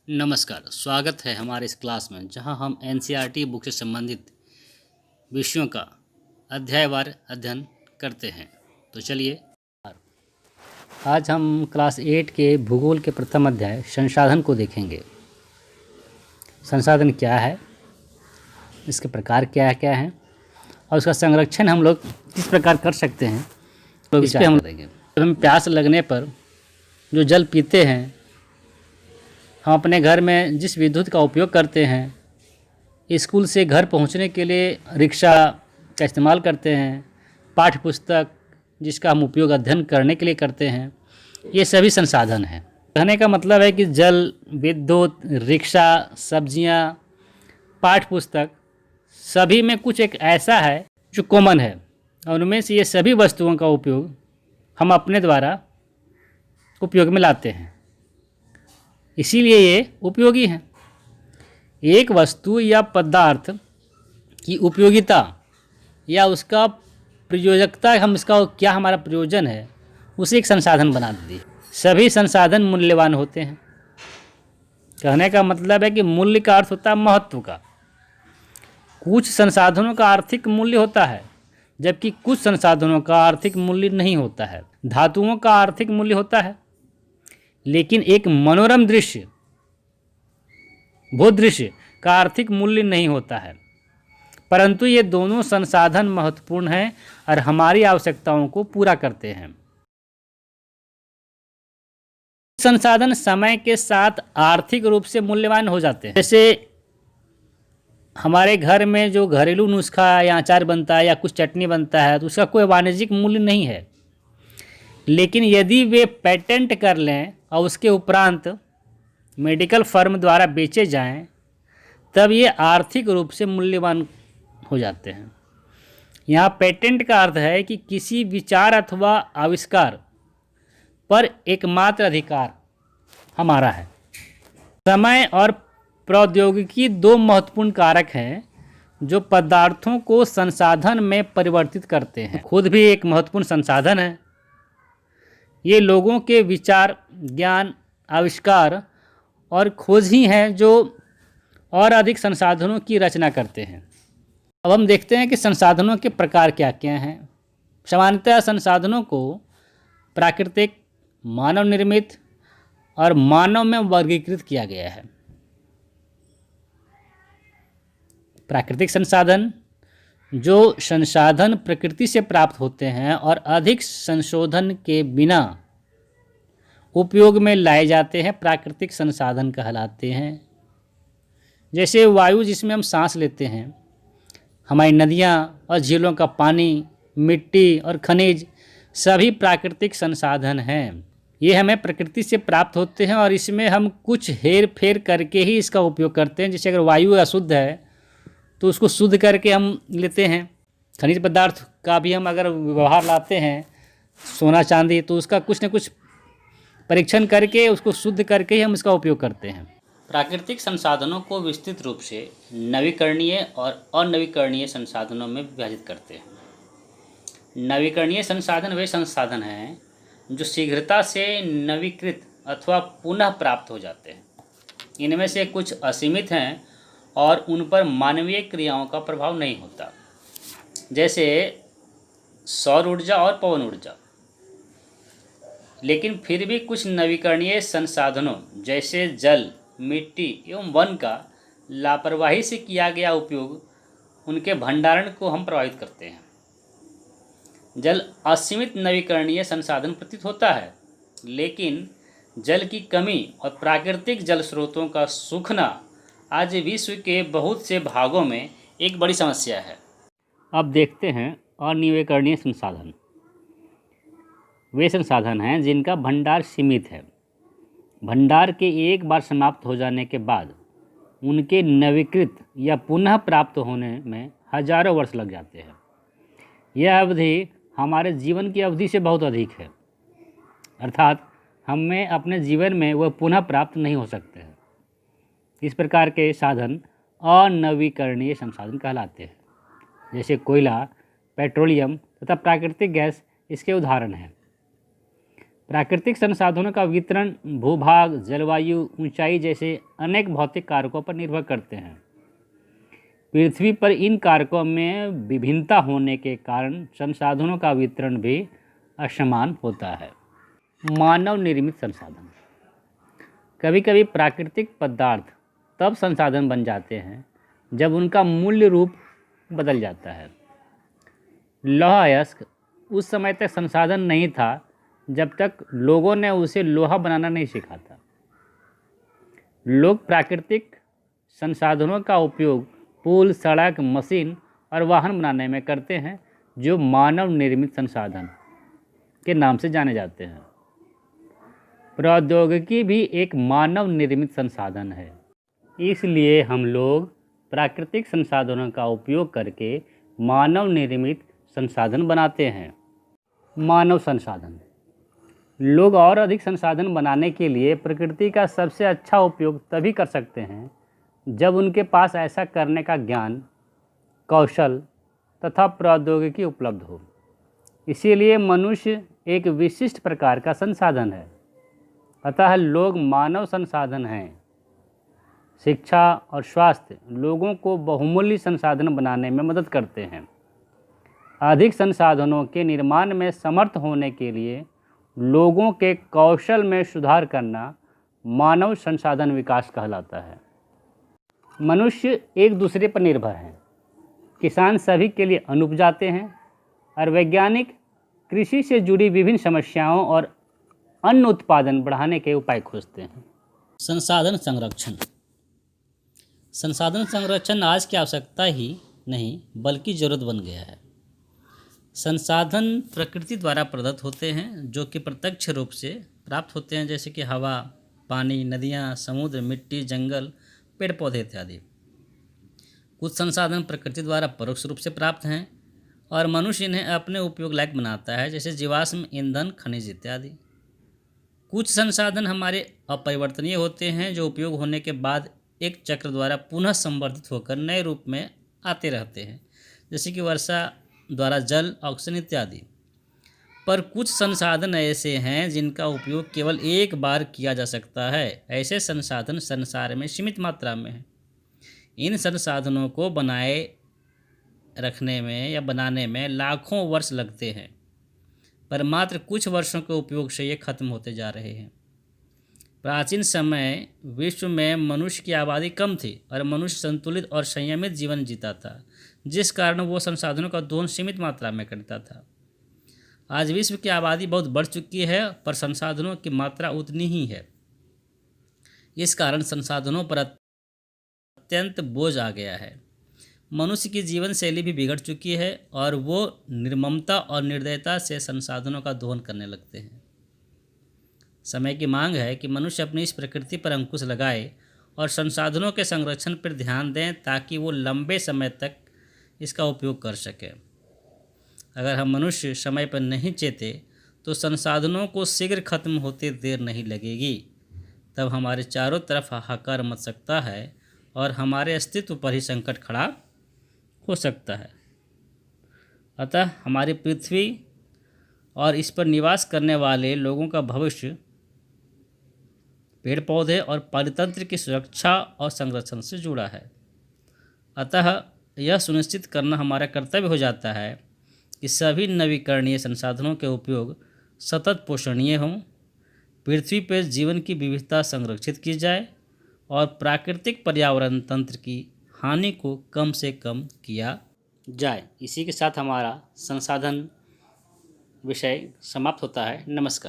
नमस्कार, स्वागत है हमारे इस क्लास में जहां हम एनसीईआरटी बुक से संबंधित विषयों का अध्यायवार अध्ययन करते हैं। तो चलिए, आज हम क्लास 8 के भूगोल के प्रथम अध्याय संसाधन को देखेंगे। संसाधन क्या है, इसके प्रकार क्या क्या हैं और उसका संरक्षण हम लोग किस प्रकार कर सकते हैं, तो इस पर हम देंगे। जब हम प्यास लगने पर जो जल पीते हैं, हम अपने घर में जिस विद्युत का उपयोग करते हैं, स्कूल से घर पहुंचने के लिए रिक्शा का इस्तेमाल करते हैं, पाठ्य पुस्तक जिसका हम उपयोग अध्ययन करने के लिए करते हैं, ये सभी संसाधन हैं। कहने का मतलब है कि जल, विद्युत, रिक्शा, सब्जियां, पाठ्य पुस्तक सभी में कुछ एक ऐसा है जो कॉमन है और उनमें से ये सभी वस्तुओं का उपयोग हम अपने द्वारा उपयोग में लाते हैं, इसीलिए ये उपयोगी हैं। एक वस्तु या पदार्थ की उपयोगिता या उसका प्रयोजकता, हम इसका क्या हमारा प्रयोजन है, उसे एक संसाधन बना दी। सभी संसाधन मूल्यवान होते हैं। कहने का मतलब है कि मूल्य का अर्थ होता है महत्व का। कुछ संसाधनों का आर्थिक मूल्य होता है जबकि कुछ संसाधनों का आर्थिक मूल्य नहीं होता है। धातुओं का आर्थिक मूल्य होता है, लेकिन एक मनोरम दृश्य, भूदृश्य का आर्थिक मूल्य नहीं होता है। परंतु ये दोनों संसाधन महत्वपूर्ण हैं और हमारी आवश्यकताओं को पूरा करते हैं। संसाधन समय के साथ आर्थिक रूप से मूल्यवान हो जाते हैं। जैसे हमारे घर में जो घरेलू नुस्खा या अचार बनता है या कुछ चटनी बनता है, तो उसका कोई वाणिज्यिक मूल्य नहीं है, लेकिन यदि वे पेटेंट कर लें और उसके उपरांत मेडिकल फर्म द्वारा बेचे जाएं, तब ये आर्थिक रूप से मूल्यवान हो जाते हैं। यहाँ पेटेंट का अर्थ है कि किसी विचार अथवा आविष्कार पर एकमात्र अधिकार हमारा है। समय और प्रौद्योगिकी दो महत्वपूर्ण कारक हैं जो पदार्थों को संसाधन में परिवर्तित करते हैं। खुद भी एक महत्वपूर्ण संसाधन है। ये लोगों के विचार, ज्ञान, आविष्कार और खोज ही हैं जो और अधिक संसाधनों की रचना करते हैं। अब हम देखते हैं कि संसाधनों के प्रकार क्या क्या हैं। सामान्यतः संसाधनों को प्राकृतिक, मानव निर्मित और मानव में वर्गीकृत किया गया है। प्राकृतिक संसाधन, जो संसाधन प्रकृति से प्राप्त होते हैं और अधिक संशोधन के बिना उपयोग में लाए जाते हैं, प्राकृतिक संसाधन कहलाते हैं। जैसे वायु जिसमें हम सांस लेते हैं, हमारी नदियाँ और झीलों का पानी, मिट्टी और खनिज सभी प्राकृतिक संसाधन हैं। ये हमें प्रकृति से प्राप्त होते हैं और इसमें हम कुछ हेर फेर करके ही इसका उपयोग करते हैं। जैसे अगर वायु अशुद्ध है तो उसको शुद्ध करके हम लेते हैं। खनिज पदार्थ का भी हम अगर व्यवहार लाते हैं, सोना चांदी, तो उसका कुछ न कुछ परीक्षण करके उसको शुद्ध करके ही हम इसका उपयोग करते हैं। प्राकृतिक संसाधनों को विस्तृत रूप से नवीकरणीय और अनवीकरणीय संसाधनों में विभाजित करते हैं। नवीकरणीय संसाधन वे संसाधन हैं जो शीघ्रता से नवीकृत अथवा पुनः प्राप्त हो जाते हैं। इनमें से कुछ असीमित हैं और उन पर मानवीय क्रियाओं का प्रभाव नहीं होता, जैसे सौर ऊर्जा और पवन ऊर्जा। लेकिन फिर भी कुछ नवीकरणीय संसाधनों जैसे जल, मिट्टी एवं वन का लापरवाही से किया गया उपयोग उनके भंडारण को हम प्रभावित करते हैं। जल असीमित नवीकरणीय संसाधन प्रतीत होता है, लेकिन जल की कमी और प्राकृतिक जल स्रोतों का सूखना आज विश्व के बहुत से भागों में एक बड़ी समस्या है। अब देखते हैं अनवीकरणीय संसाधन। वे संसाधन हैं जिनका भंडार सीमित है। भंडार के एक बार समाप्त हो जाने के बाद उनके नवीकृत या पुनः प्राप्त होने में हजारों वर्ष लग जाते हैं। यह अवधि हमारे जीवन की अवधि से बहुत अधिक है, अर्थात हमें अपने जीवन में वह पुनः प्राप्त नहीं हो सकते हैं। इस प्रकार के साधन अनवीकरणीय संसाधन कहलाते हैं। जैसे कोयला, पेट्रोलियम तथा प्राकृतिक गैस इसके उदाहरण हैं। प्राकृतिक संसाधनों का वितरण भूभाग, जलवायु, ऊंचाई जैसे अनेक भौतिक कारकों पर निर्भर करते हैं। पृथ्वी पर इन कारकों में विभिन्नता होने के कारण संसाधनों का वितरण भी असमान होता है। मानव निर्मित संसाधन। कभी कभी प्राकृतिक पदार्थ तब संसाधन बन जाते हैं जब उनका मूल्य रूप बदल जाता है। लौह अयस्क उस समय तक संसाधन नहीं था जब तक लोगों ने उसे लोहा बनाना नहीं सीखा था। लोग प्राकृतिक संसाधनों का उपयोग पुल, सड़क, मशीन और वाहन बनाने में करते हैं, जो मानव निर्मित संसाधन के नाम से जाने जाते हैं। प्रौद्योगिकी भी एक मानव निर्मित संसाधन है, इसलिए हम लोग प्राकृतिक संसाधनों का उपयोग करके मानव निर्मित संसाधन बनाते हैं। मानव संसाधन। लोग और अधिक संसाधन बनाने के लिए प्रकृति का सबसे अच्छा उपयोग तभी कर सकते हैं जब उनके पास ऐसा करने का ज्ञान, कौशल तथा प्रौद्योगिकी उपलब्ध हो। इसीलिए मनुष्य एक विशिष्ट प्रकार का संसाधन है। अतः लोग मानव संसाधन हैं। शिक्षा और स्वास्थ्य लोगों को बहुमूल्य संसाधन बनाने में मदद करते हैं। अधिक संसाधनों के निर्माण में समर्थ होने के लिए लोगों के कौशल में सुधार करना मानव संसाधन विकास कहलाता है। मनुष्य एक दूसरे पर निर्भर हैं। किसान सभी के लिए अन्न उपजाते हैं और वैज्ञानिक कृषि से जुड़ी विभिन्न समस्याओं और अन्न उत्पादन बढ़ाने के उपाय खोजते हैं। संसाधन संरक्षण। संसाधन संरक्षण आज की आवश्यकता ही नहीं बल्कि जरूरत बन गया है। संसाधन प्रकृति द्वारा प्रदत्त होते हैं, जो कि प्रत्यक्ष रूप से प्राप्त होते हैं, जैसे कि हवा, पानी, नदियाँ, समुद्र, मिट्टी, जंगल, पेड़ पौधे इत्यादि। कुछ संसाधन प्रकृति द्वारा परोक्ष रूप से प्राप्त हैं और मनुष्य इन्हें अपने उपयोग लायक बनाता है, जैसे जीवाश्म ईंधन, खनिज इत्यादि। कुछ संसाधन हमारे अपरिवर्तनीय होते हैं, जो उपयोग होने के बाद एक चक्र द्वारा पुनः संवर्धित होकर नए रूप में आते रहते हैं, जैसे कि वर्षा द्वारा जल, ऑक्सीजन इत्यादि। पर कुछ संसाधन ऐसे हैं जिनका उपयोग केवल एक बार किया जा सकता है। ऐसे संसाधन संसार में सीमित मात्रा में हैं। इन संसाधनों को बनाए रखने में या बनाने में लाखों वर्ष लगते हैं, पर मात्र कुछ वर्षों के उपयोग से ये खत्म होते जा रहे हैं। प्राचीन समय विश्व में मनुष्य की आबादी कम थी और मनुष्य संतुलित और संयमित जीवन जीता था, जिस कारण वो संसाधनों का दोहन सीमित मात्रा में करता था। आज विश्व की आबादी बहुत बढ़ चुकी है, पर संसाधनों की मात्रा उतनी ही है। इस कारण संसाधनों पर अत्यंत बोझ आ गया है। मनुष्य की जीवन शैली भी बिगड़ चुकी है और वो निर्ममता और निर्दयता से संसाधनों का दोहन करने लगते हैं। समय की मांग है कि मनुष्य अपनी इस प्रकृति पर अंकुश लगाए और संसाधनों के संरक्षण पर ध्यान दें, ताकि वो लंबे समय तक इसका उपयोग कर सके। अगर हम मनुष्य समय पर नहीं चेते तो संसाधनों को शीघ्र खत्म होते देर नहीं लगेगी। तब हमारे चारों तरफ हाहाकार मच सकता है और हमारे अस्तित्व पर ही संकट खड़ा हो सकता है। अतः हमारी पृथ्वी और इस पर निवास करने वाले लोगों का भविष्य पेड़ पौधे और परितंत्र की सुरक्षा और संरक्षण से जुड़ा है। अतः यह सुनिश्चित करना हमारा कर्तव्य हो जाता है कि सभी नवीकरणीय संसाधनों के उपयोग सतत पोषणीय हों, पृथ्वी पर जीवन की विविधता संरक्षित की जाए और प्राकृतिक पर्यावरण तंत्र की हानि को कम से कम किया जाए। इसी के साथ हमारा संसाधन विषय समाप्त होता है। नमस्कार।